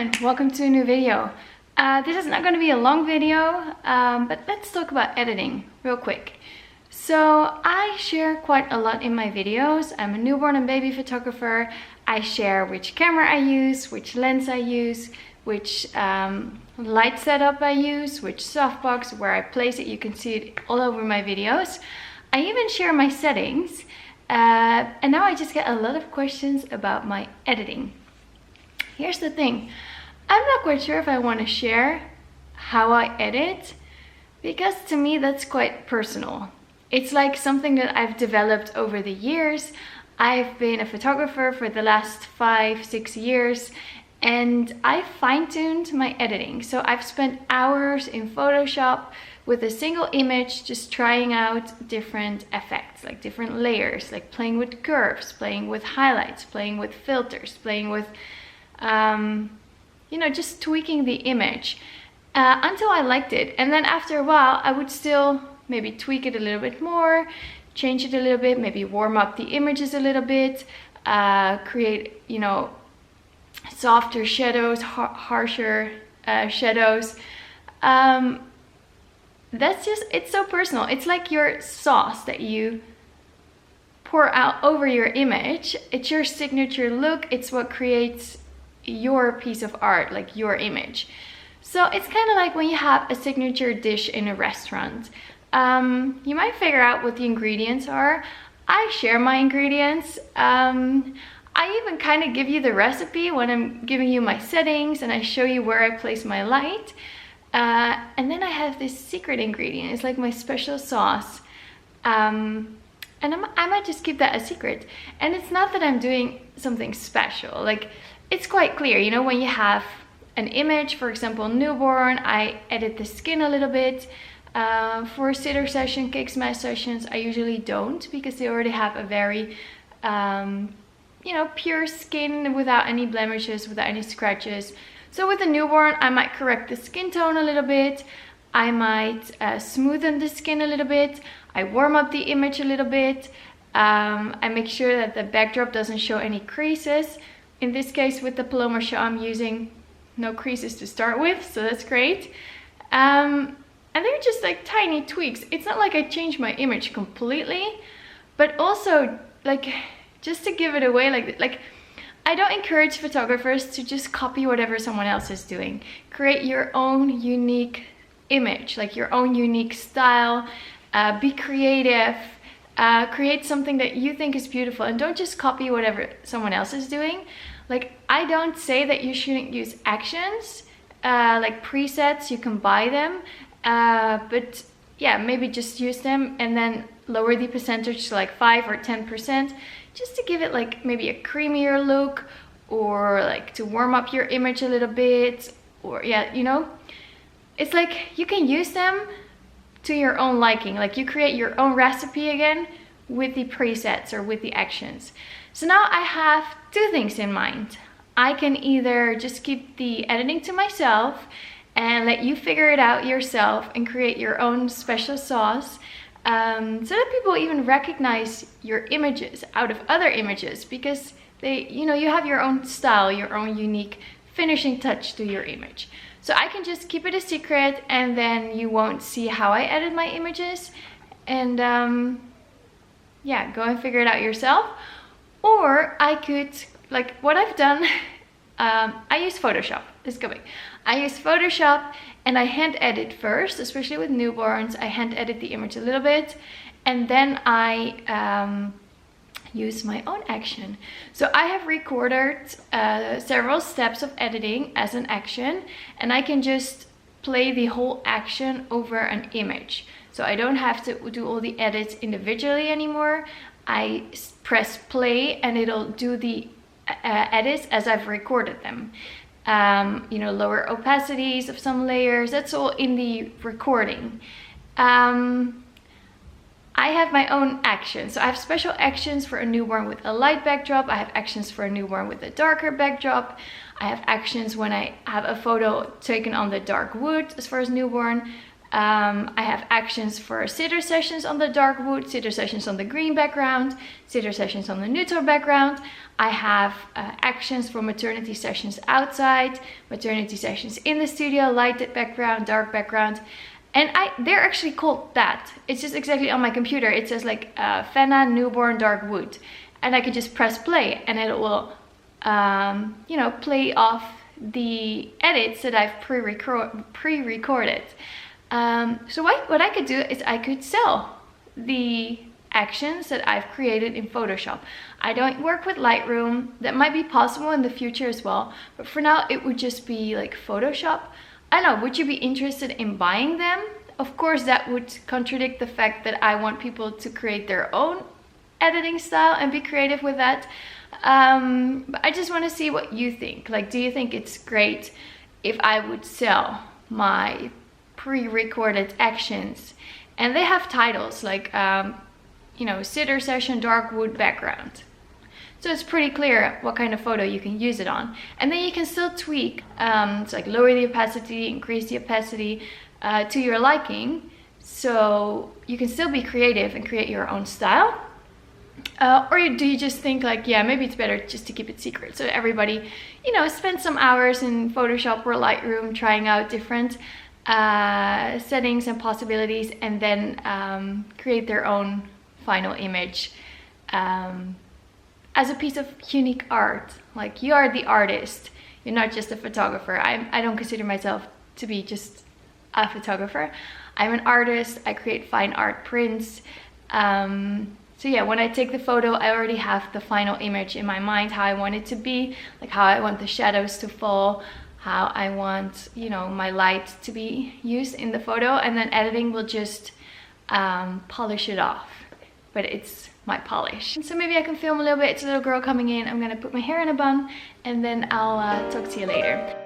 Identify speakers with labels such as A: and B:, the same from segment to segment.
A: and welcome to a new video. This is not going to be a long video, but let's talk about editing real quick. So I share quite a lot in my videos. I'm a newborn and baby photographer. I share which camera I use, which lens I use, which light setup I use, which softbox, where I place it. You can see it all over my videos. I even share my settings. And now I just get a lot of questions about my editing. Here's the thing. I'm not quite sure if I want to share how I edit, because to me that's quite personal. It's like something that I've developed over the years. I've been a photographer for the last 5-6 years, and I fine-tuned my editing. So I've spent hours in Photoshop with a single image, just trying out different effects, like different layers, like playing with curves, playing with highlights, playing with filters, playing with you know, just tweaking the image until I liked it. And then after a while I would still maybe tweak it a little bit more, change it a little bit, maybe warm up the images a little bit, create, you know, softer shadows, harsher shadows. That's just, it's so personal. It's like your sauce that you pour out over your image. It's your signature look. It's what creates your piece of art, like your image. So it's kind of like when you have a signature dish in a restaurant. You might figure out what the ingredients are. I share my ingredients. I even kind of give you the recipe when I'm giving you my settings, and I show you where I place my light. And then I have this secret ingredient. It's like my special sauce. And I might just keep that a secret. And it's not that I'm doing something special. Like, it's quite clear, you know, when you have an image, for example, newborn, I edit the skin a little bit. For a sitter session, cake smash sessions, I usually don't, because they already have a very, you know, pure skin without any blemishes, without any scratches. So with a newborn, I might correct the skin tone a little bit. I might smoothen the skin a little bit. I warm up the image a little bit. I make sure that the backdrop doesn't show any creases. In this case, with the Paloma shot, I'm using no creases to start with, so that's great. And they're just like tiny tweaks. It's not like I changed my image completely, but also like just to give it away, like I don't encourage photographers to just copy whatever someone else is doing. Create your own unique image, like your own unique style. Be creative. Create something that you think is beautiful, and don't just copy whatever someone else is doing. Like, I don't say that you shouldn't use actions, like presets, you can buy them, but yeah, maybe just use them and then lower the percentage to like 5 or 10%, just to give it like maybe a creamier look, or like to warm up your image a little bit, or yeah, you know, it's like you can use them to your own liking. Like, you create your own recipe again with the presets or with the actions. So now I have two things in mind. I can either just keep the editing to myself and let you figure it out yourself and create your own special sauce, so that people even recognize your images out of other images, because they, you know, you have your own style, your own unique finishing touch to your image. So I can just keep it a secret, and then you won't see how I edit my images, and yeah, go and figure it out yourself. Or I could, like what I've done, I use Photoshop. It's coming. I use Photoshop and I hand edit first, especially with newborns. I hand edit the image a little bit, and then I use my own action. So I have recorded several steps of editing as an action, and I can just play the whole action over an image. So I don't have to do all the edits individually anymore. I press play and it'll do the edits as I've recorded them. You know, lower opacities of some layers, that's all in the recording. I have my own actions. So I have special actions for a newborn with a light backdrop. I have actions for a newborn with a darker backdrop. I have actions when I have a photo taken on the dark wood as far as newborn. I have actions for sitter sessions on the dark wood, sitter sessions on the green background, sitter sessions on the neutral background. I have actions for maternity sessions outside, maternity sessions in the studio, lighted background, dark background. And they're actually called that. It's just exactly on my computer. It says like Fenna newborn dark wood. And I can just press play and it will, you know, play off the edits that I've pre-recorded. So what I could do is I could sell the actions that I've created in Photoshop. I don't work with Lightroom. That might be possible in the future as well. But for now, it would just be like Photoshop. I don't know, would you be interested in buying them? Of course, that would contradict the fact that I want people to create their own editing style and be creative with that. But I just want to see what you think. Like, do you think it's great if I would sell my pre-recorded actions? And they have titles like, you know, sitter session, dark wood background. So it's pretty clear what kind of photo you can use it on. And then you can still tweak, it's like lower the opacity, increase the opacity to your liking. So you can still be creative and create your own style. Or do you just think like, yeah, maybe it's better just to keep it secret. So everybody, you know, spend some hours in Photoshop or Lightroom trying out different settings and possibilities, and then create their own final image as a piece of unique art. Like, you are the artist, you're not just a photographer. I don't consider myself to be just a photographer. I'm an artist. I create fine art prints. So yeah, when I take the photo, I already have the final image in my mind, how I want it to be, like how I want the shadows to fall, how I want, you know, my light to be used in the photo, and then editing will just polish it off. But it's my polish. So maybe I can film a little bit. It's a little girl coming in. I'm gonna put my hair in a bun, and then I'll talk to you later.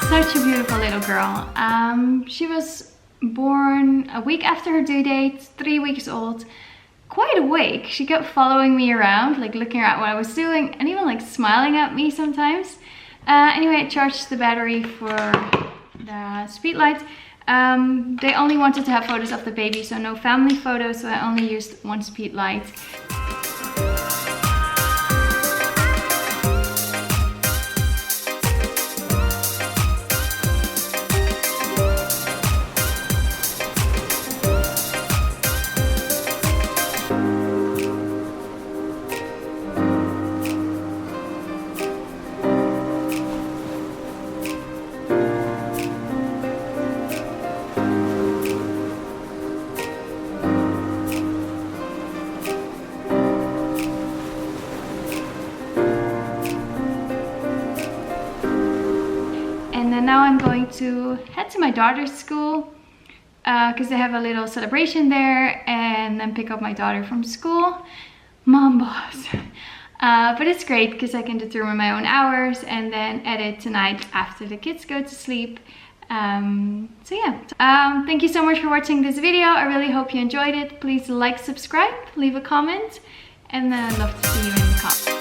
A: Such a beautiful little girl. She was born a week after her due date, 3 weeks old, quite awake. She kept following me around, like looking at what I was doing, and even like smiling at me sometimes. Anyway, I charged the battery for the Speedlite. They only wanted to have photos of the baby, so no family photos, so I only used one Speedlite. Now I'm going to head to my daughter's school because they have a little celebration there, and then pick up my daughter from school. Mom boss. But it's great because I can determine my own hours and then edit tonight after the kids go to sleep. So yeah, thank you so much for watching this video. I really hope you enjoyed it. Please like, subscribe, leave a comment, and then I'd love to see you in the comments.